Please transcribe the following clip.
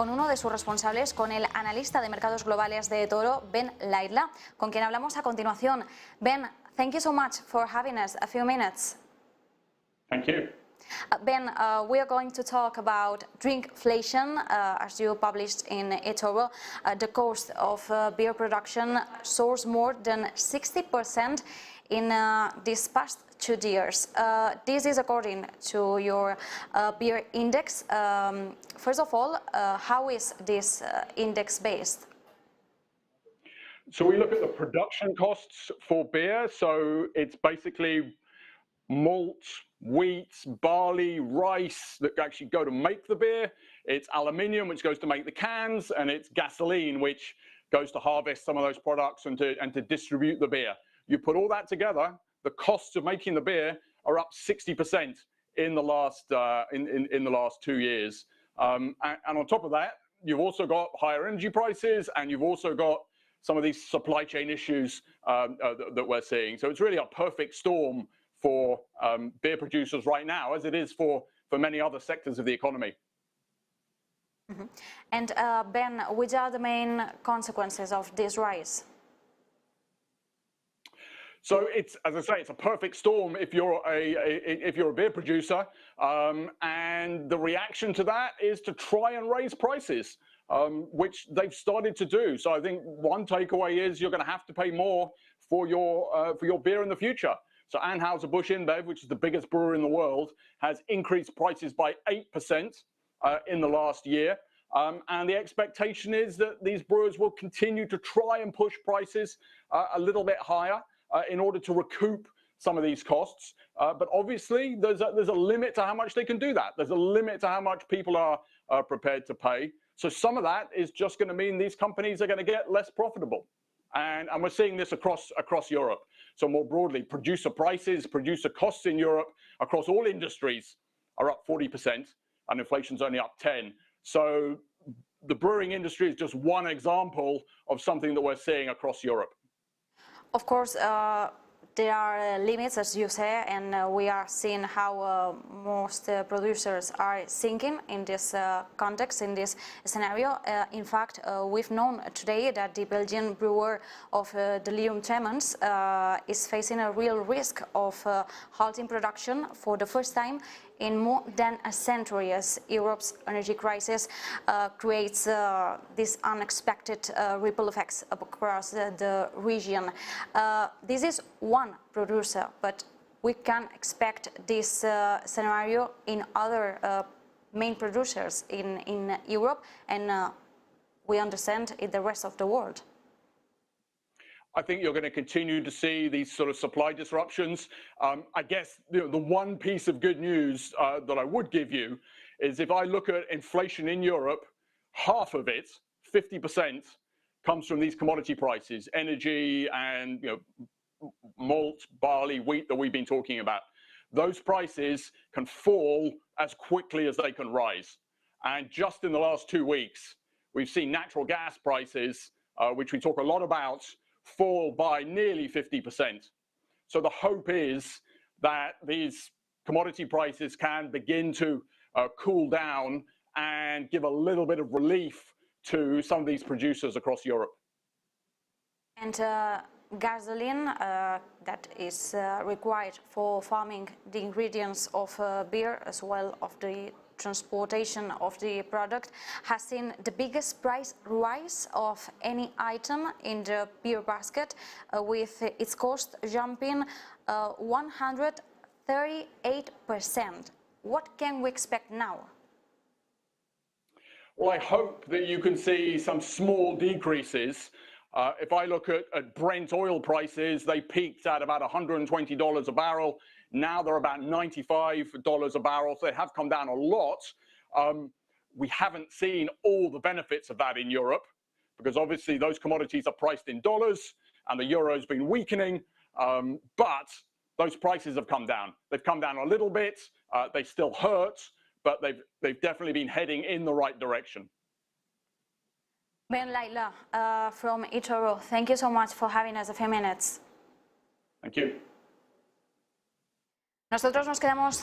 con uno de sus responsables, con el analista de mercados globales de eToro, Ben Laidler, con quien hablamos a continuación. Ben, thank you so much for having us a few minutes. Thank you. Ben, we are going to talk about drinkflation, as you published in eToro. The cost of beer production soars more than 60% in these past 2 years. This is according to your beer index. First of all, how is this index based? So we look at the production costs for beer. So it's basically malt, wheat, barley, rice that actually go to make the beer. It's aluminium, which goes to make the cans, and it's gasoline, which goes to harvest some of those products and to distribute the beer. You put all that together, the costs of making the beer are up 60% in the last 2 years. And on top of that, you've also got higher energy prices, and you've also got some of these supply chain issues that we're seeing. So it's really a perfect storm for beer producers right now, as it is for many other sectors of the economy. Mm-hmm. And Ben, which are the main consequences of this rise? So it's, as I say, it's a perfect storm if you're a beer producer, and the reaction to that is to try and raise prices, which they've started to do. So I think one takeaway is you're going to have to pay more for your beer in the future. So Anheuser-Busch InBev, which is the biggest brewer in the world, has increased prices by 8% in the last year. And the expectation is that these brewers will continue to try and push prices a little bit higher in order to recoup some of these costs. But obviously, there's a limit to how much they can do that. There's a limit to how much people are prepared to pay. So some of that is just going to mean these companies are going to get less profitable. And we're seeing this across Europe. So more broadly, producer prices, producer costs in Europe across all industries are up 40%, and inflation's only up 10%. So the brewing industry is just one example of something that we're seeing across Europe. Of course, there are limits, as you say, and we are seeing how most producers are sinking in this context, in this scenario. In fact, we've known today that the Belgian brewer of Delirium Tremens is facing a real risk of halting production for the first time in more than a century, as Europe's energy crisis creates these unexpected ripple effects across the region. This is one producer, but we can expect this scenario in other main producers in Europe, and we understand in the rest of the world. I think you're going to continue to see these sort of supply disruptions. I guess the one piece of good news that I would give you is if I look at inflation in Europe, half of it, 50%, comes from these commodity prices, energy and malt, barley, wheat that we've been talking about. Those prices can fall as quickly as they can rise. And just in the last 2 weeks, we've seen natural gas prices, which we talk a lot about, fall by nearly 50%. So the hope is that these commodity prices can begin to cool down and give a little bit of relief to some of these producers across Europe. And gasoline that is required for farming the ingredients of beer, as well of the transportation of the product, has seen the biggest price rise of any item in the beer basket, with its cost jumping 138%. What can we expect now? Well, I hope that you can see some small decreases. If I look at Brent oil prices, they peaked at about $120 a barrel. Now they're about $95 a barrel, so they have come down a lot. We haven't seen all the benefits of that in Europe, because obviously those commodities are priced in dollars and the euro's been weakening, but those prices have come down. They've come down a little bit. They still hurt, but they've definitely been heading in the right direction. Ben Laidler from eToro, thank you so much for having us a few minutes. Thank you. Nosotros nos quedamos